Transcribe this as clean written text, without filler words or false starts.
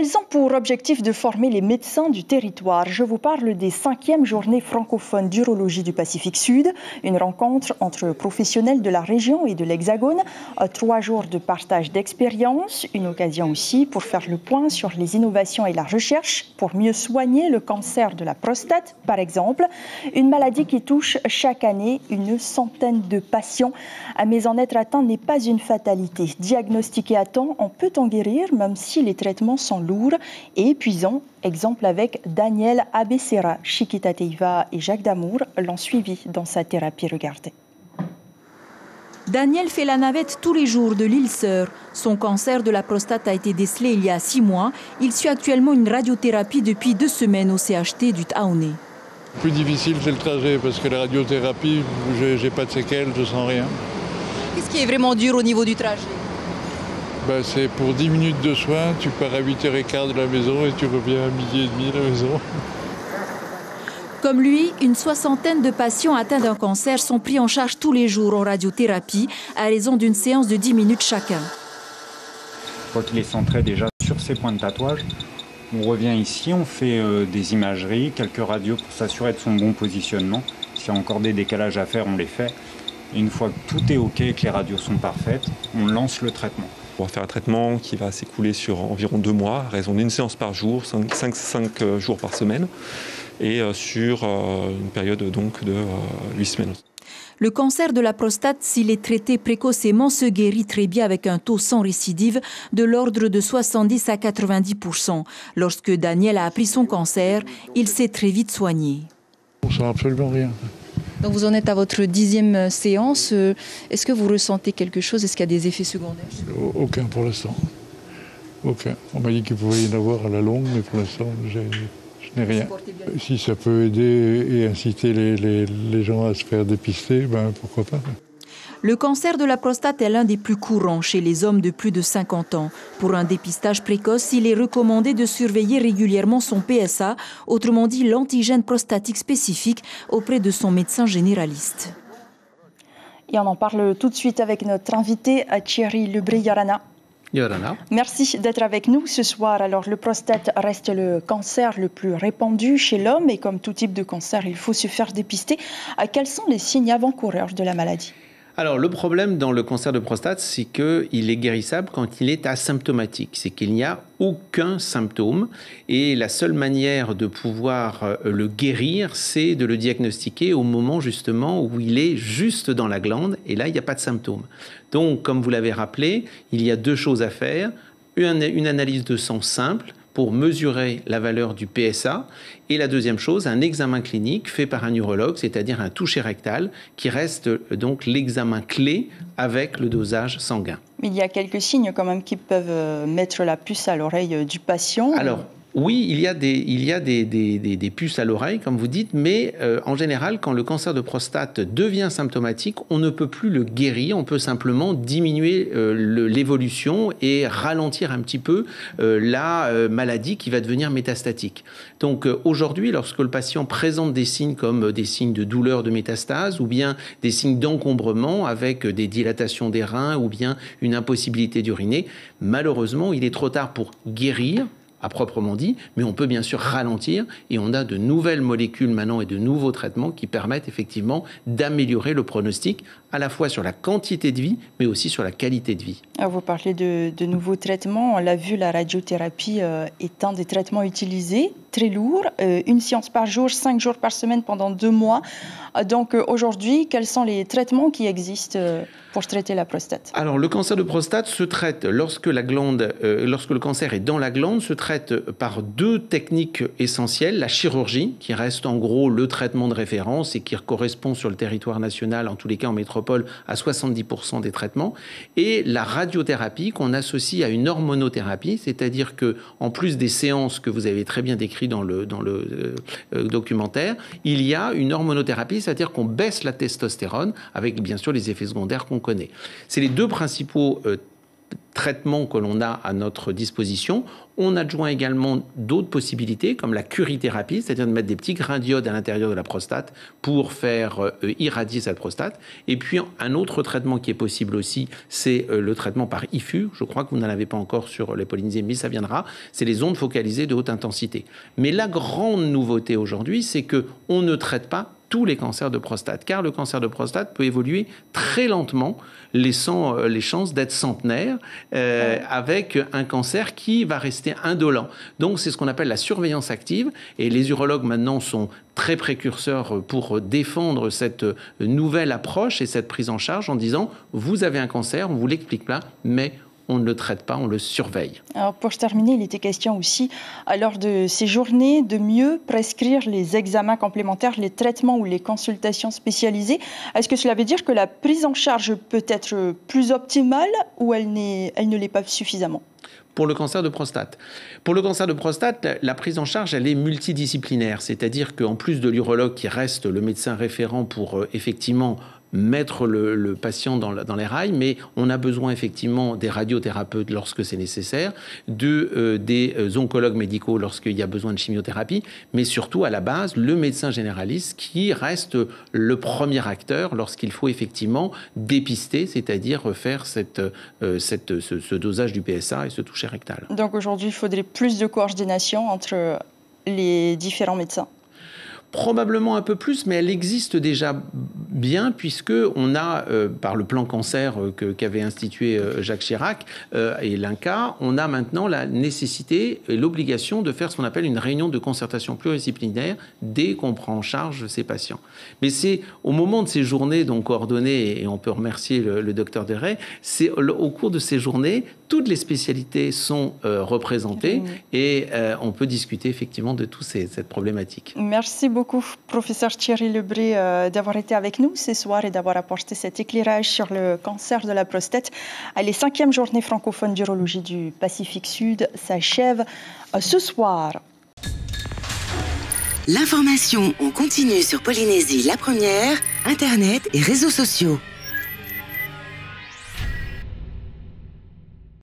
Elles ont pour objectif de former les médecins du territoire. Je vous parle des 5e journées francophones d'urologie du Pacifique Sud, une rencontre entre professionnels de la région et de l'Hexagone, 3 jours de partage d'expériences, une occasion aussi pour faire le point sur les innovations et la recherche pour mieux soigner le cancer de la prostate, par exemple, une maladie qui touche chaque année une centaine de patients. Mais en être atteint n'est pas une fatalité. Diagnostiqué à temps, on peut en guérir, même si les traitements sont lourds et épuisants. Exemple avec Daniel Abessera, Chiquita Teiva et Jacques Damour l'ont suivi dans sa thérapie. Regardez. Daniel fait la navette tous les jours de l'île Sœur. Son cancer de la prostate a été décelé il y a 6 mois. Il suit actuellement une radiothérapie depuis 2 semaines au CHT du Taoné. Le plus difficile, c'est le trajet, parce que la radiothérapie, j'ai pas de séquelles, je sens rien. Qu'est-ce qui est vraiment dur au niveau du trajet? C'est pour 10 minutes de soins, tu pars à 8h15 de la maison et tu reviens à 12h30 de la maison. Comme lui, une 60aine de patients atteints d'un cancer sont pris en charge tous les jours en radiothérapie à raison d'une séance de 10 minutes chacun. Une fois qu'il est centré déjà sur ses points de tatouage, on revient ici, on fait des imageries, quelques radios pour s'assurer de son bon positionnement. S'il y a encore des décalages à faire, on les fait. Et une fois que tout est OK et que les radios sont parfaites, on lance le traitement. On va faire un traitement qui va s'écouler sur environ 2 mois, à raison d'une séance par jour, 5 jours par semaine, et sur une période donc de 8 semaines. Le cancer de la prostate, s'il est traité précocement, se guérit très bien avec un taux sans récidive de l'ordre de 70 à 90%. Lorsque Daniel a appris son cancer, il s'est très vite soigné. On ne sent absolument rien. Donc vous en êtes à votre 10e séance. Est-ce que vous ressentez quelque chose? Est-ce qu'il y a des effets secondaires? Aucun pour l'instant. Aucun. On m'a dit qu'il pouvait y en avoir à la longue, mais pour l'instant, je n'ai rien. Si ça peut aider et inciter les gens à se faire dépister, pourquoi pas. Le cancer de la prostate est l'un des plus courants chez les hommes de plus de 50 ans. Pour un dépistage précoce, il est recommandé de surveiller régulièrement son PSA, autrement dit l'antigène prostatique spécifique, auprès de son médecin généraliste. Et on en parle tout de suite avec notre invité, Thierry Lebré-Yorana. Merci d'être avec nous ce soir. Alors, le prostate reste le cancer le plus répandu chez l'homme et comme tout type de cancer, il faut se faire dépister. Quels sont les signes avant-coureurs de la maladie ? Alors, le problème dans le cancer de prostate, c'est qu'il est guérissable quand il est asymptomatique. C'est qu'il n'y a aucun symptôme. Et la seule manière de pouvoir le guérir, c'est de le diagnostiquer au moment justement où il est juste dans la glande. Et là, il n'y a pas de symptômes. Donc, comme vous l'avez rappelé, il y a 2 choses à faire. Une analyse de sang simple pour mesurer la valeur du PSA. Et la deuxième chose, un examen clinique fait par un urologue, c'est-à-dire un toucher rectal, qui reste donc l'examen clé avec le dosage sanguin. Mais il y a quelques signes quand même qui peuvent mettre la puce à l'oreille du patient. Alors, oui, il y a des puces à l'oreille, comme vous dites, mais en général, quand le cancer de prostate devient symptomatique, on ne peut plus le guérir, on peut simplement diminuer l'évolution et ralentir un petit peu la maladie qui va devenir métastatique. Donc aujourd'hui, lorsque le patient présente des signes comme des signes de douleur de métastase ou bien des signes d'encombrement avec des dilatations des reins ou bien une impossibilité d'uriner, malheureusement, il est trop tard pour guérir, à proprement dit, mais on peut bien sûr ralentir et on a de nouvelles molécules maintenant et de nouveaux traitements qui permettent effectivement d'améliorer le pronostic à la fois sur la quantité de vie mais aussi sur la qualité de vie. Vous parlez de nouveaux traitements. On l'a vu, la radiothérapie est un des traitements utilisés, très lourd, 1 séance par jour, 5 jours par semaine pendant 2 mois. Donc aujourd'hui, quels sont les traitements qui existent pour traiter la prostate? Alors le cancer de prostate se traite lorsque le cancer est dans la glande, se traite par 2 techniques essentielles. La chirurgie, qui reste en gros le traitement de référence et qui correspond sur le territoire national, en tous les cas en métropole, à 70% des traitements, et la radiothérapie qu'on associe à une hormonothérapie, c'est-à-dire que en plus des séances que vous avez très bien décrites dans le documentaire, il y a une hormonothérapie, c'est-à-dire qu'on baisse la testostérone avec bien sûr les effets secondaires qu'on connaît. C'est les 2 principaux traitements que l'on a à notre disposition. On adjoint également d'autres possibilités, comme la curithérapie, c'est-à-dire de mettre des petits grains d'iode à l'intérieur de la prostate pour faire irradier cette prostate. Et puis, un autre traitement qui est possible aussi, c'est le traitement par IFU. Je crois que vous n'en avez pas encore sur les Polynésiens, mais ça viendra. C'est les ondes focalisées de haute intensité. Mais la grande nouveauté aujourd'hui, c'est qu'on ne traite pas tous les cancers de prostate, car le cancer de prostate peut évoluer très lentement, laissant les chances d'être centenaire, avec un cancer qui va rester indolent. Donc c'est ce qu'on appelle la surveillance active, et les urologues maintenant sont très précurseurs pour défendre cette nouvelle approche et cette prise en charge en disant « vous avez un cancer, on vous l'explique pas, mais on ne le traite pas, on le surveille. » Alors pour terminer, il était question aussi, lors de ces journées, de mieux prescrire les examens complémentaires, les traitements ou les consultations spécialisées. Est-ce que cela veut dire que la prise en charge peut être plus optimale ou elle ne l'est pas suffisamment ? Pour le cancer de prostate. Pour le cancer de prostate, la prise en charge, elle est multidisciplinaire. C'est-à-dire qu'en plus de l'urologue qui reste le médecin référent pour effectivement mettre le patient dans les rails, mais on a besoin effectivement des radiothérapeutes lorsque c'est nécessaire, des oncologues médicaux lorsqu'il y a besoin de chimiothérapie, mais surtout à la base, le médecin généraliste qui reste le premier acteur lorsqu'il faut effectivement dépister, c'est-à-dire faire ce dosage du PSA et ce toucher rectal. Donc aujourd'hui, il faudrait plus de coordination entre les différents médecins. Probablement un peu plus, mais elle existe déjà bien puisque on a, par le plan cancer qu'avait institué Jacques Chirac et l'INCa, on a maintenant la nécessité et l'obligation de faire ce qu'on appelle une réunion de concertation pluridisciplinaire dès qu'on prend en charge ces patients. Mais c'est au moment de ces journées donc coordonnées, et on peut remercier le docteur Deray, c'est au cours de ces journées, toutes les spécialités sont représentées et on peut discuter effectivement de toute cette problématique. Merci beaucoup, professeur Thierry Lebré, d'avoir été avec nous ce soir et d'avoir apporté cet éclairage sur le cancer de la prostate. Les 5e journées francophones d'urologie du Pacifique Sud s'achèvent ce soir. L'information en continu sur Polynésie la première, Internet et réseaux sociaux.